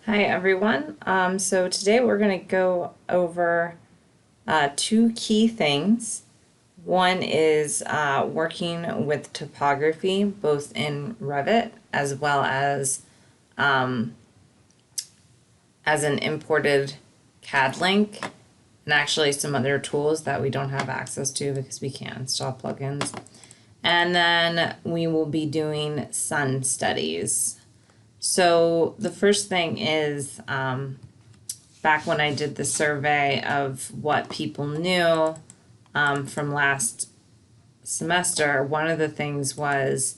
Hi everyone. So today we're going to go over two key things. One is working with topography, both in Revit as an imported CAD link, and actually some other tools that we don't have access to because we can't install plugins. And then we will be doing sun studies. So the first thing is back when I did the survey of what people knew from last semester, one of the things was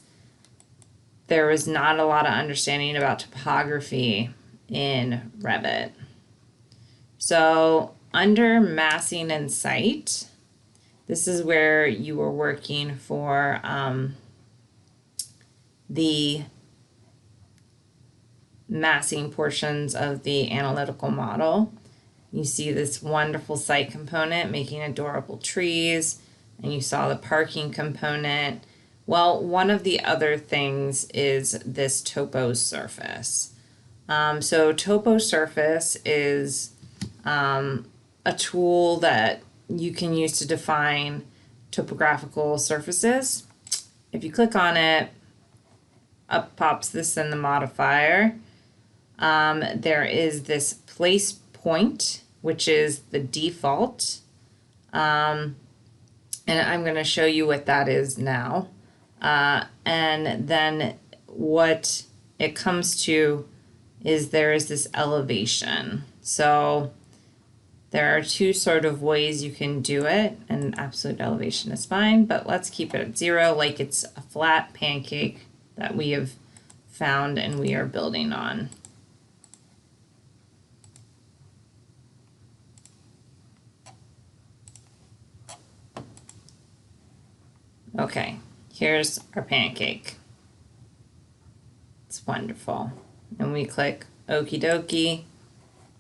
there was not a lot of understanding about topography in Revit. So under massing and site, this is where you were working for the massing portions of the analytical model. You see this wonderful site component making adorable trees, and you saw the parking component. Well, one of the other things is this topo surface. So topo surface is a tool that you can use to define topographical surfaces. If you click on it, up pops this in the modifier. There is this place point, which is the default. And I'm going to show you what that is now. And then what it comes to is there is this elevation. So there are two sort of ways you can do it, and absolute elevation is fine, but let's keep it at 0 like it's a flat pancake that we have found and we are building on. Okay, here's our pancake. It's wonderful. And we click okie dokie.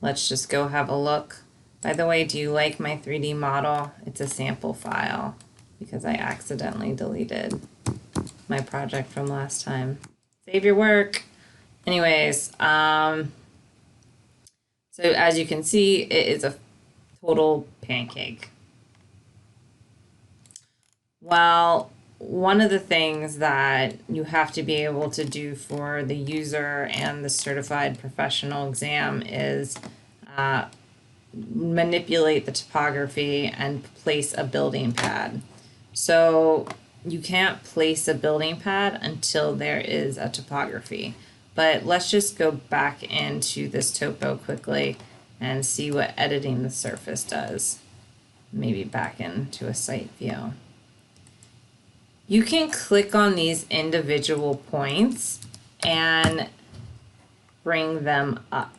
Let's just go have a look. By the way, do you like my 3D model? It's a sample file because I accidentally deleted my project from last time. Save your work. Anyways, so as you can see, it is a total pancake. Well, one of the things that you have to be able to do for the user and the certified professional exam is manipulate the topography and place a building pad. So you can't place a building pad until there is a topography. But let's just go back into this topo quickly and see what editing the surface does. Maybe back into a site view. You can click on these individual points and bring them up.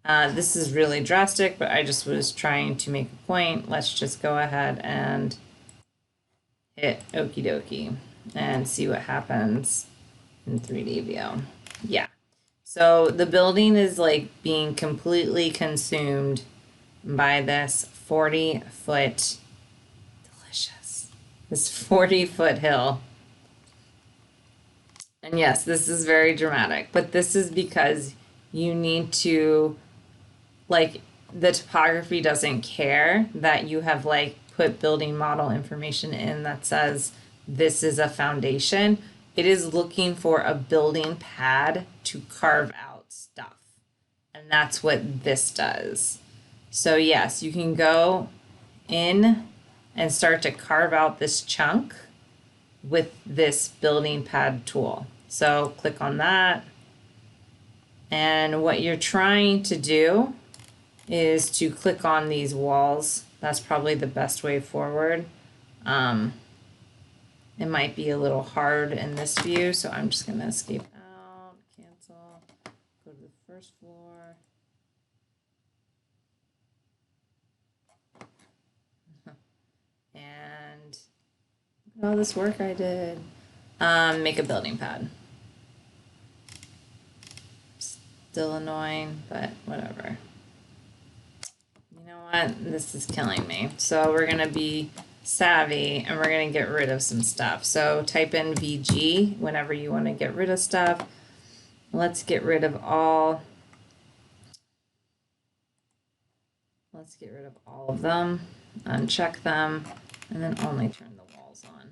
This is really drastic, but I just was trying to make a point. Let's just go ahead and hit okie dokie and see what happens in 3D view. Yeah. So the building is like being completely consumed by this 40-foot, delicious, this 40-foot hill. And yes, this is very dramatic, but this is because you need to, like, the topography doesn't care that you have like put building model information in that says this is a foundation. It is looking for a building pad to carve out stuff. And that's what this does. So yes, you can go in and start to carve out this chunk with this building pad tool. So click on that. And what you're trying to do is to click on these walls. That's probably the best way forward. It might be a little hard in this view, so I'm just going to escape out, cancel, go to the first floor. And look at all this work I did. Make a building pad. Still annoying, but whatever. You know what? This is killing me. So we're going to be savvy and we're going to get rid of some stuff. So type in VG whenever you want to get rid of stuff. Let's get rid of all. Let's get rid of all of them, uncheck them, and then only turn the walls on.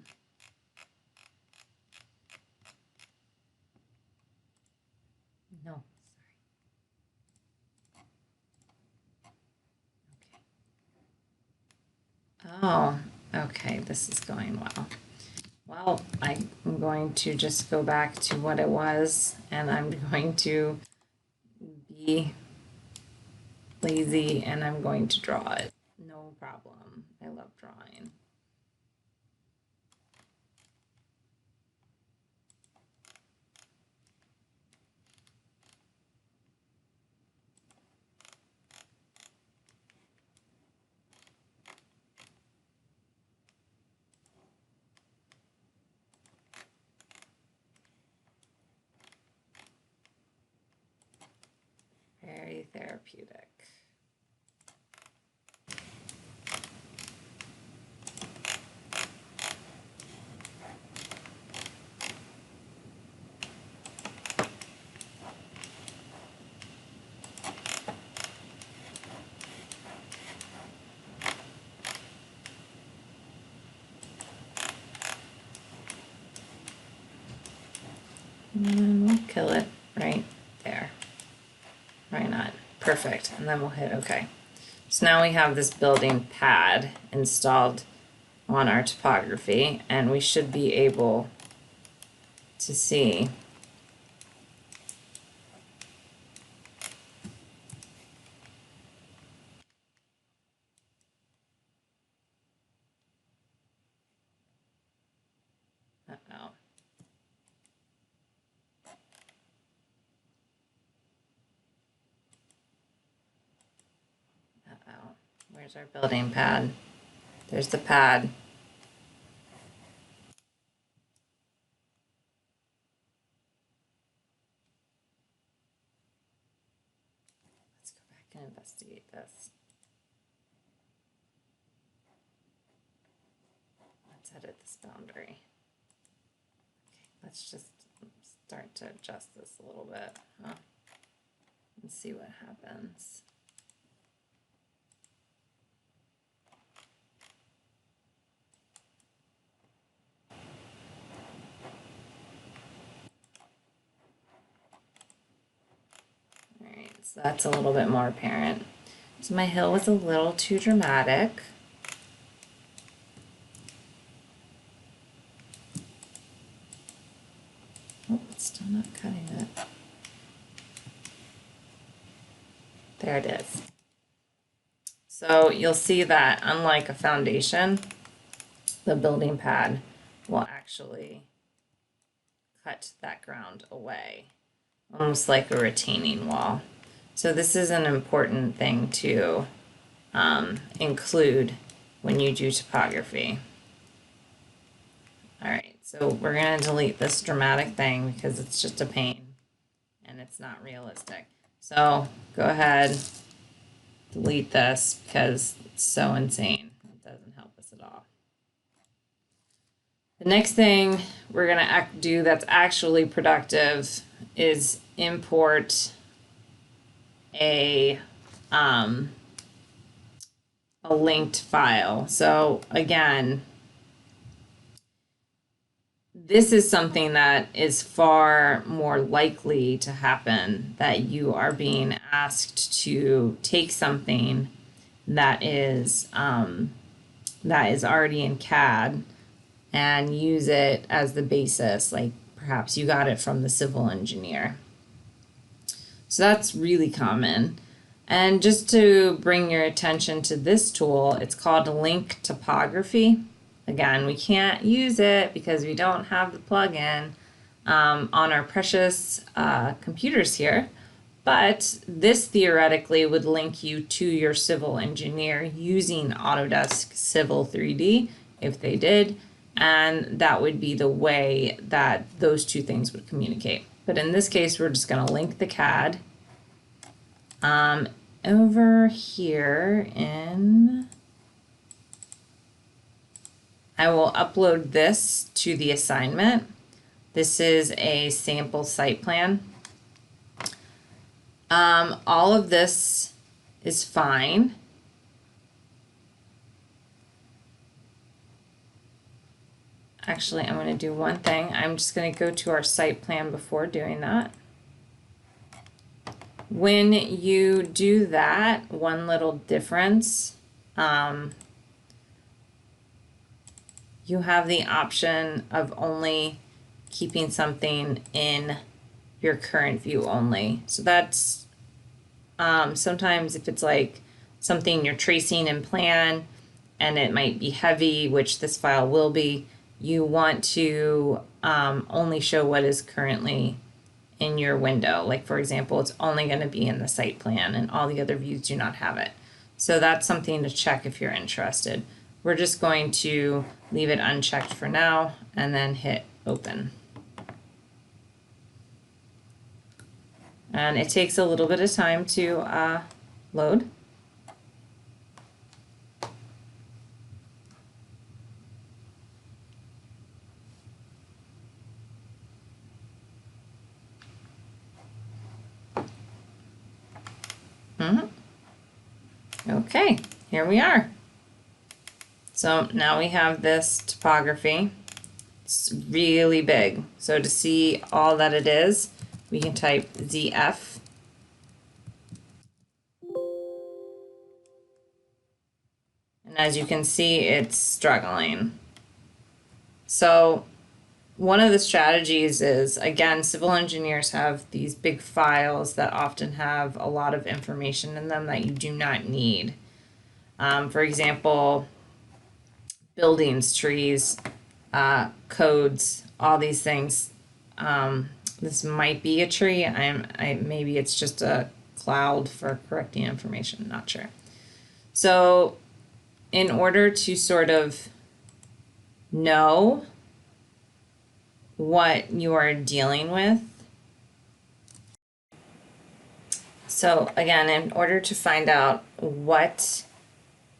No, sorry. Okay. Oh, okay, this is going well. Well, I'm going to just go back to what it was, and I'm going to be lazy, and I'm going to draw it. No problem. I love drawing. Very therapeutic. And we'll kill it right there. Why not? Perfect. And then we'll hit OK. So now we have this building pad installed on our topography, and we should be able to see uh-oh. Uh-oh. Where's our building pad? There's the pad. Let's go back and investigate this. Let's edit this boundary. Okay, let's just start to adjust this a little bit, huh? And see what happens. Alright, so that's a little bit more apparent. So my hill was a little too dramatic. Oh, it's still not cutting it. There it is. So you'll see that unlike a foundation, the building pad will actually cut that ground away, almost like a retaining wall. So this is an important thing to include when you do topography. All right, so we're going to delete this dramatic thing because it's just a pain and it's not realistic. So go ahead, delete this because it's so insane. It doesn't help us at all. The next thing we're going to do that's actually productive is import a linked file. So again, this is something that is far more likely to happen, that you are being asked to take something that is already in CAD and use it as the basis, like perhaps you got it from the civil engineer. So that's really common. And just to bring your attention to this tool, it's called Link Topography. Again, we can't use it because we don't have the plugin on our precious computers here. But this theoretically would link you to your civil engineer using Autodesk Civil 3D if they did. And that would be the way that those two things would communicate. But in this case, we're just going to link the CAD. Over here in I will upload this to the assignment. This is a sample site plan. All of this is fine. Actually, I'm going to do one thing. I'm just going to go to our site plan before doing that. When you do that, one little difference, you have the option of only keeping something in your current view only. So that's sometimes if it's like something you're tracing in plan and it might be heavy, which this file will be, you want to only show what is currently in your window. Like for example, it's only going to be in the site plan and all the other views do not have it. So that's something to check if you're interested. We're just going to leave it unchecked for now and then hit open. And it takes a little bit of time to load. Okay, here we are. So now we have this topography. It's really big. So to see all that it is, we can type ZF. And as you can see, it's struggling. So one of the strategies is, again, civil engineers have these big files that often have a lot of information in them that you do not need. For example, buildings, trees, codes, all these things. This might be a tree. Maybe it's just a cloud for correcting information. Not sure. So in order to sort of know what you are dealing with, so again, in order to find out what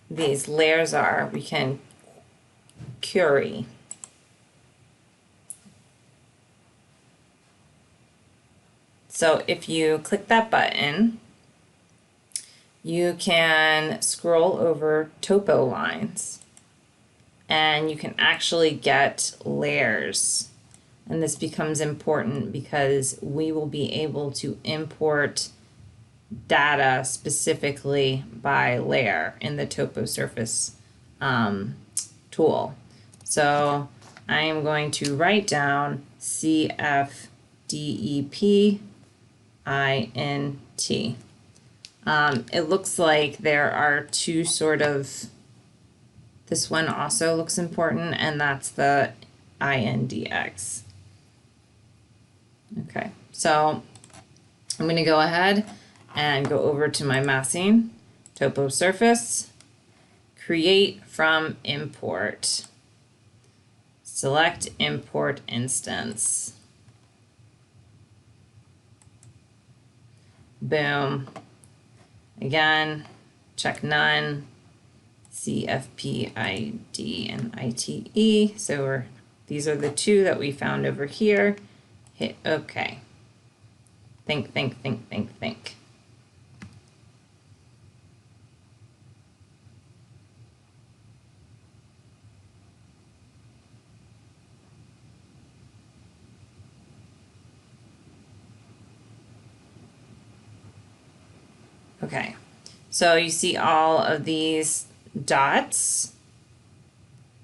these layers are, we can query. So if you click that button, you can scroll over topo lines and you can actually get layers. And this becomes important because we will be able to import data specifically by layer in the topo surface tool. So I am going to write down CFDEPINT. It looks like there are two sort of, this one also looks important, and that's the INDX. Okay, so I'm going to go ahead and go over to my massing, topo surface, create from import, select import instance. Boom. Again, check none, CFPID and ITE. So these are the two that we found over here. Hit OK. Think. Okay, so you see all of these dots.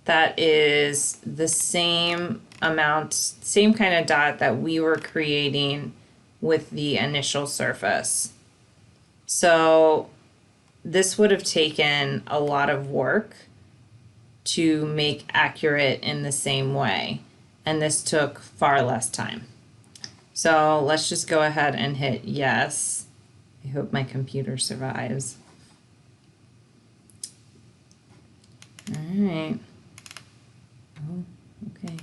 That is the same amount, same kind of dot that we were creating with the initial surface. So this would have taken a lot of work to make accurate in the same way, and this took far less time. So let's just go ahead and hit yes. I hope my computer survives. All right. Oh, okay.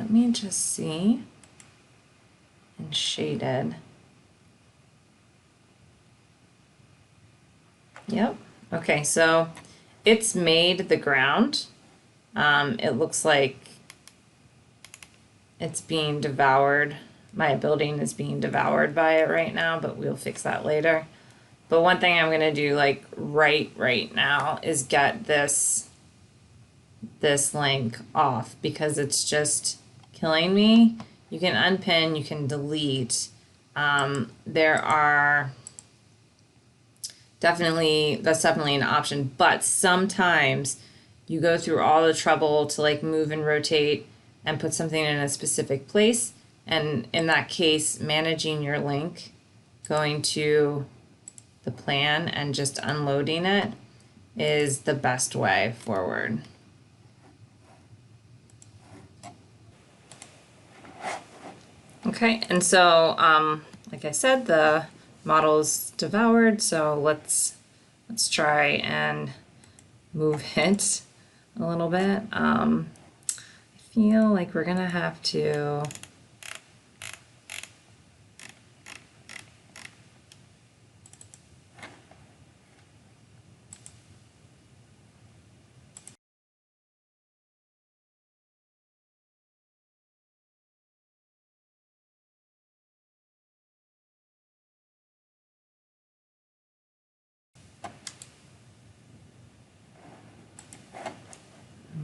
let me just see. And shaded. Yep. Okay, so it's made the ground. It looks like it's being devoured. My building is being devoured by it right now, but we'll fix that later. But one thing I'm gonna do like right now is get this link off because it's just killing me. You can unpin, you can delete. There are that's definitely an option, but sometimes you go through all the trouble to like move and rotate and put something in a specific place. And in that case, managing your link, going to the plan and just unloading it is the best way forward. Okay, and so like I said, the model is devoured, so let's try and move it a little bit. I feel like we're gonna have to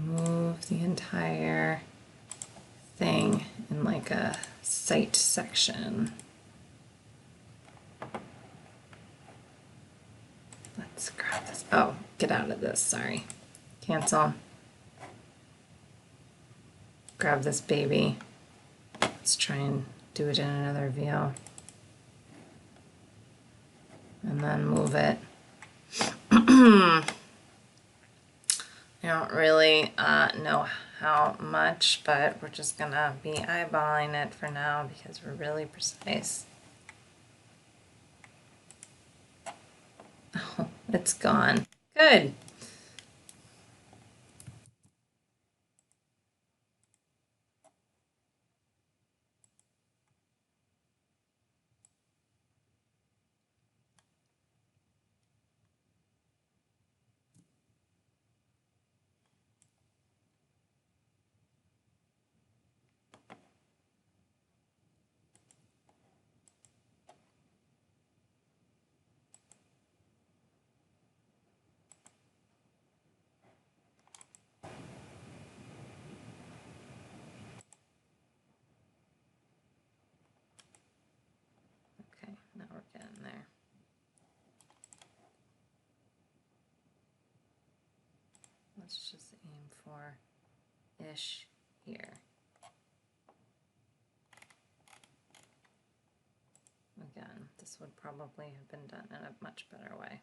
move the entire thing in like a site section. Let's grab this. Oh, get out of this, sorry. Cancel. Grab this baby. Let's try and do it in another view. And then move it. I don't really know how much, but we're just gonna be eyeballing it for now because we're really precise. Oh, it's gone. Good. Okay, now we're getting there. Let's just aim for ish here. Again, this would probably have been done in a much better way.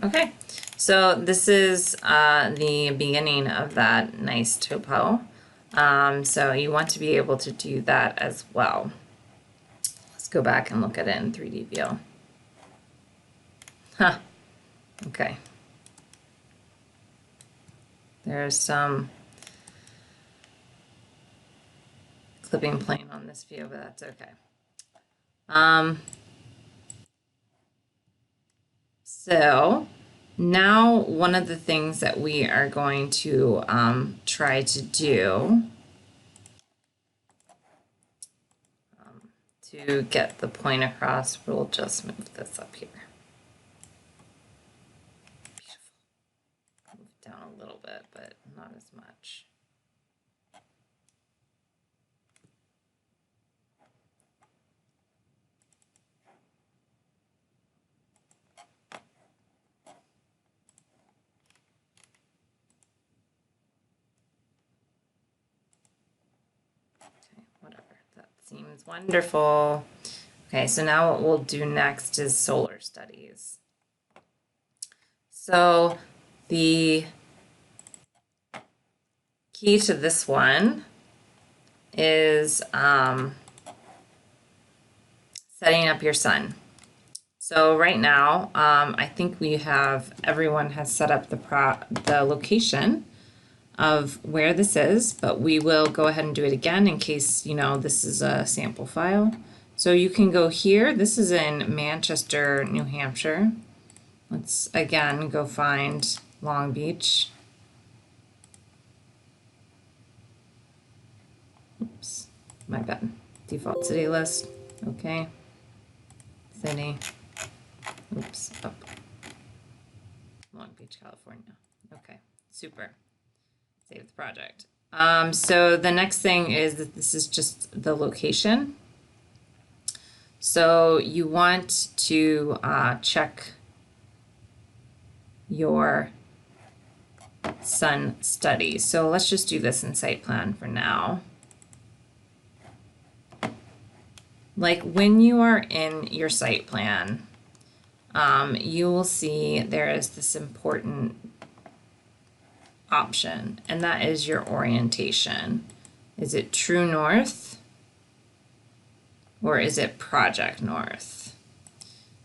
Okay, so this is the beginning of that nice topo. So you want to be able to do that as well. Let's go back and look at it in 3D view. Huh, okay. There's some clipping plane on this view, but that's okay. So now one of the things that we are going to try to do to get the point across, we'll just move this up here. Beautiful. Move it down a little bit, but not as much. Whatever, that seems wonderful. Okay, so now what we'll do next is solar studies. So the key to this one is setting up your sun. So right now, I think everyone has set up the location of where this is, but we will go ahead and do it again in case, this is a sample file. So you can go here. This is in Manchester, New Hampshire. Let's again go find Long Beach. Oops, my bad. Default city list. Okay. City. Oops, up. Long Beach, California. Okay, super. Save the project. So the next thing is that this is just the location. So you want to check your sun studies. So let's just do this in site plan for now. Like when you are in your site plan, you will see there is this important option, and that is your orientation. Is it true north or is it project north?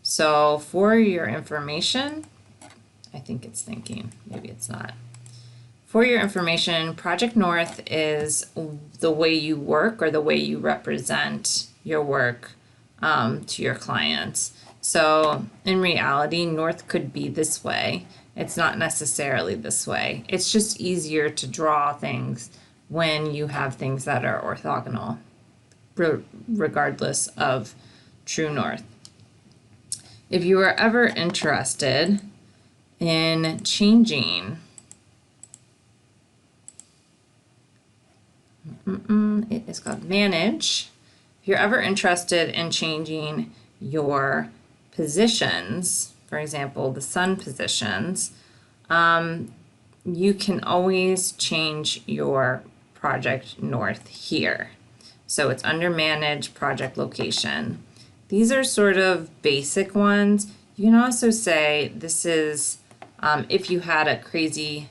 So for your information, I think it's thinking, maybe it's not. For your information, project north is the way you work or the way you represent your work to your clients. So in reality, north could be this way. It's not necessarily this way. It's just easier to draw things when you have things that are orthogonal, regardless of true north. If you are ever interested in changing, it is called manage. If you're ever interested in changing your positions, for example, the sun positions, you can always change your project north here. So it's under manage project location. These are sort of basic ones. You can also say this is if you had a crazy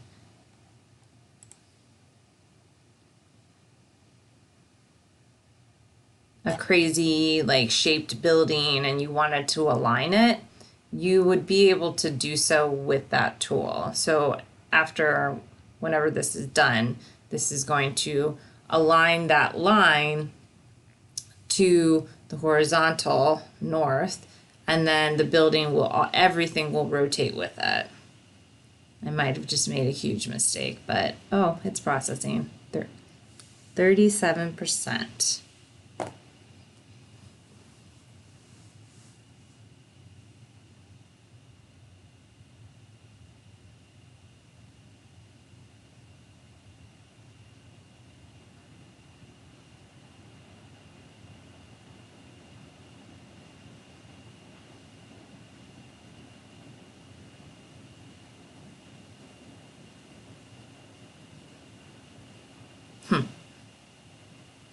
like shaped building and you wanted to align it, you would be able to do so with that tool. So after, whenever this is done, this is going to align that line to the horizontal north, and then the building will, everything will rotate with it. I might have just made a huge mistake, but oh, it's processing. 37%.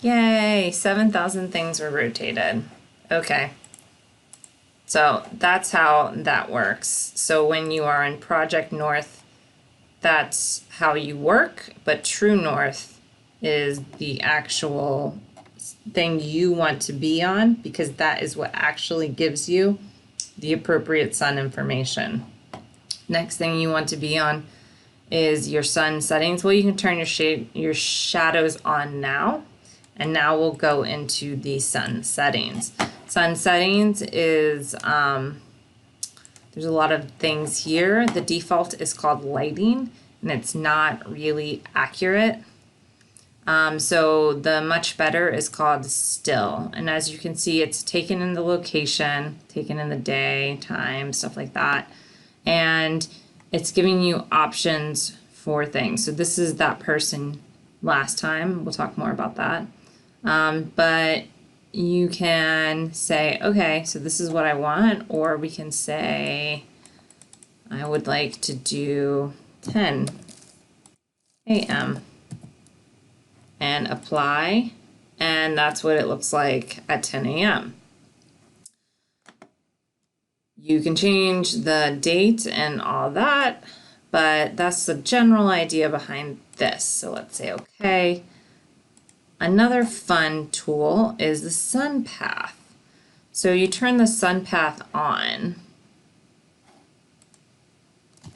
Yay, 7,000 things were rotated. Okay. So that's how that works. So when you are in Project North, that's how you work, but True North is the actual thing you want to be on, because that is what actually gives you the appropriate sun information. Next thing you want to be on is your sun settings. Well, you can turn your shadows on now. And now we'll go into the sun settings. Sun settings is, there's a lot of things here. The default is called lighting, and it's not really accurate. So the much better is called still. And as you can see, it's taken in the location, taken in the day, time, stuff like that. And it's giving you options for things. So this is that person last time. We'll talk more about that. But you can say, okay, so this is what I want, or we can say, I would like to do 10 a.m. and apply, and that's what it looks like at 10 a.m. You can change the date and all that, but that's the general idea behind this. So let's say, okay. Another fun tool is the sun path. So you turn the sun path on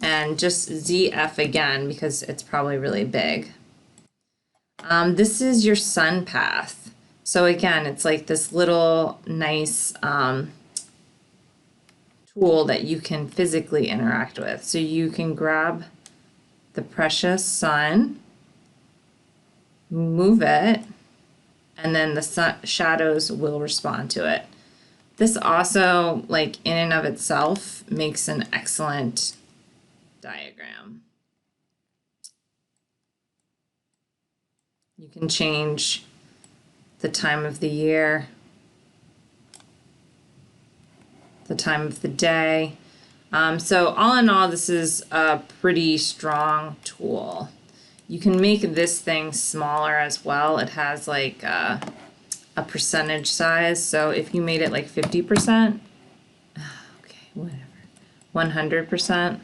and just ZF again because it's probably really big. This is your sun path. So again, it's like this little nice tool that you can physically interact with. So you can grab the precious sun, move it, and then the shadows will respond to it. This also, like in and of itself, makes an excellent diagram. You can change the time of the year, the time of the day. So all in all, this is a pretty strong tool. You can make this thing smaller as well. It has like a percentage size. So if you made it like 50%, okay, whatever, 100%.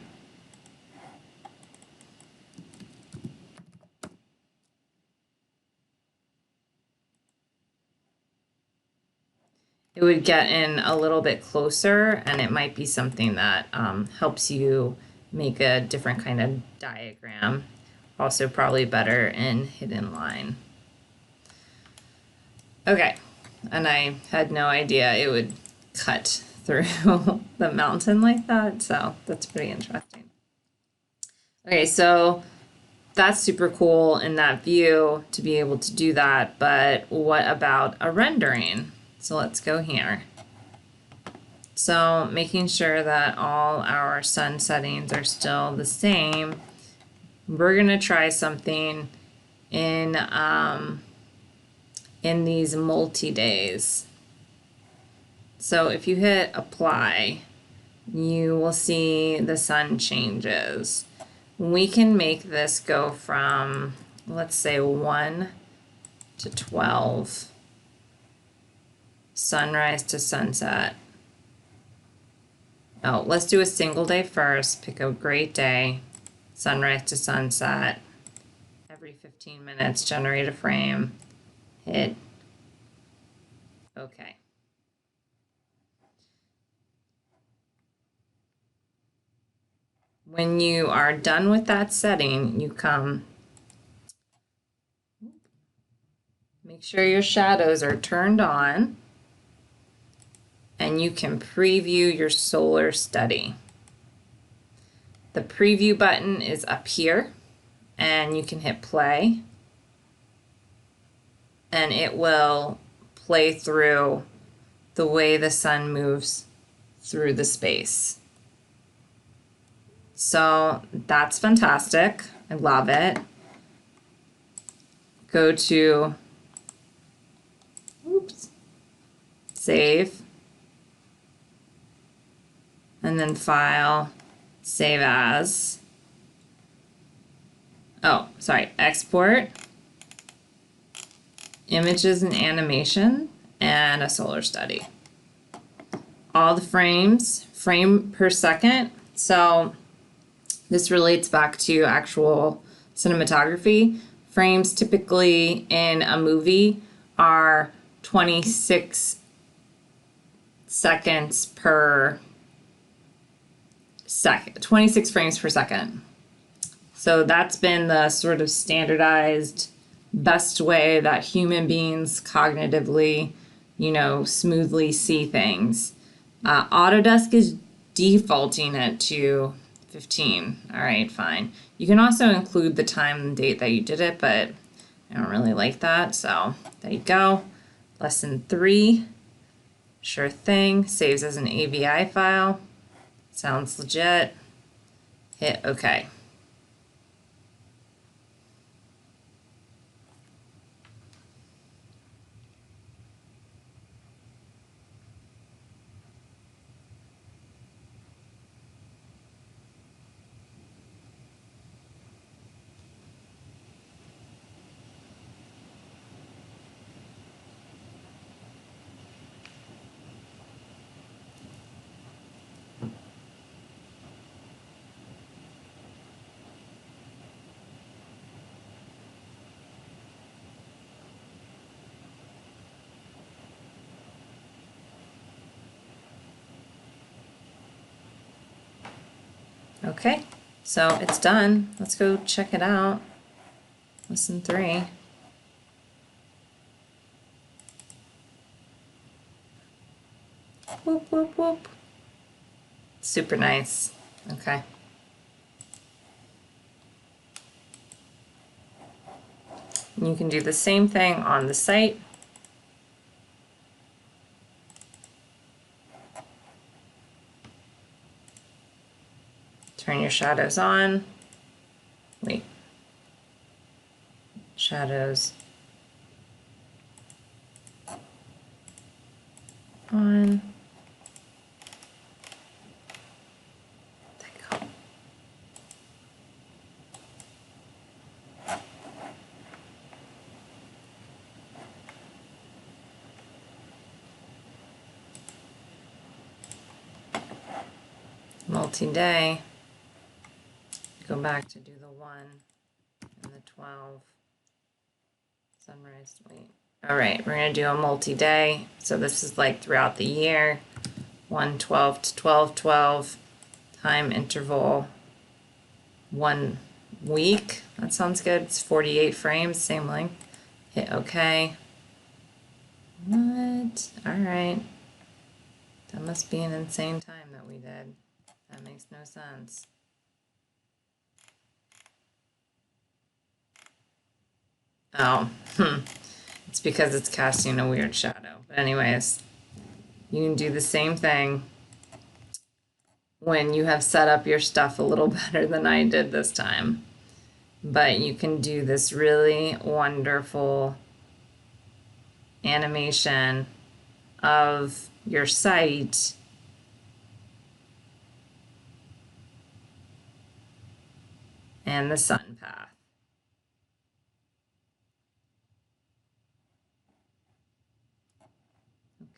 It would get in a little bit closer, and it might be something that helps you make a different kind of diagram. Also probably better in hidden line. Okay, and I had no idea it would cut through the mountain like that, so that's pretty interesting. Okay, so that's super cool in that view to be able to do that, but what about a rendering? So let's go here. So making sure that all our sun settings are still the same, we're gonna try something in these multi-days. So if you hit apply, you will see the sun changes. We can make this go from, let's say 1 to 12. Sunrise to sunset. Oh, let's do a single day first. Pick a great day. Sunrise to sunset. Every 15 minutes, generate a frame. Hit OK. When you are done with that setting, you come, make sure your shadows are turned on, and you can preview your solar study. The preview button is up here, and you can hit play, and it will play through the way the sun moves through the space. So that's fantastic. I love it. Go to, oops, save, and then file, save as. Oh, sorry, export, images and animation, and a solar study. All the frames, frame per second. So this relates back to actual cinematography. Frames typically in a movie are 26 seconds per second, 26 frames per second. So that's been the sort of standardized best way that human beings cognitively, smoothly see things. Autodesk is defaulting it to 15. All right, fine. You can also include the time and date that you did it, but I don't really like that. So there you go. Lesson 3. Sure thing. Saves as an AVI file. Sounds legit. Hit OK. Okay, so it's done. Let's go check it out. Lesson 3. Whoop, whoop, whoop. Super nice. Okay. You can do the same thing on the site. Turn your shadows on. Wait. Shadows on. There you go. Multi-day. Go back to do the 1 and the 12. Sunrise, wait. All right, we're gonna do a multi-day. So this is like throughout the year. 1/12 to 12/12 time interval. 1 week. That sounds good. It's 48 frames, same length. Hit OK. What? All right. That must be an insane time that we did. That makes no sense. Oh, it's because it's casting a weird shadow. But anyways, you can do the same thing when you have set up your stuff a little better than I did this time. But you can do this really wonderful animation of your site and the sun path.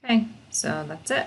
Okay, so that's it.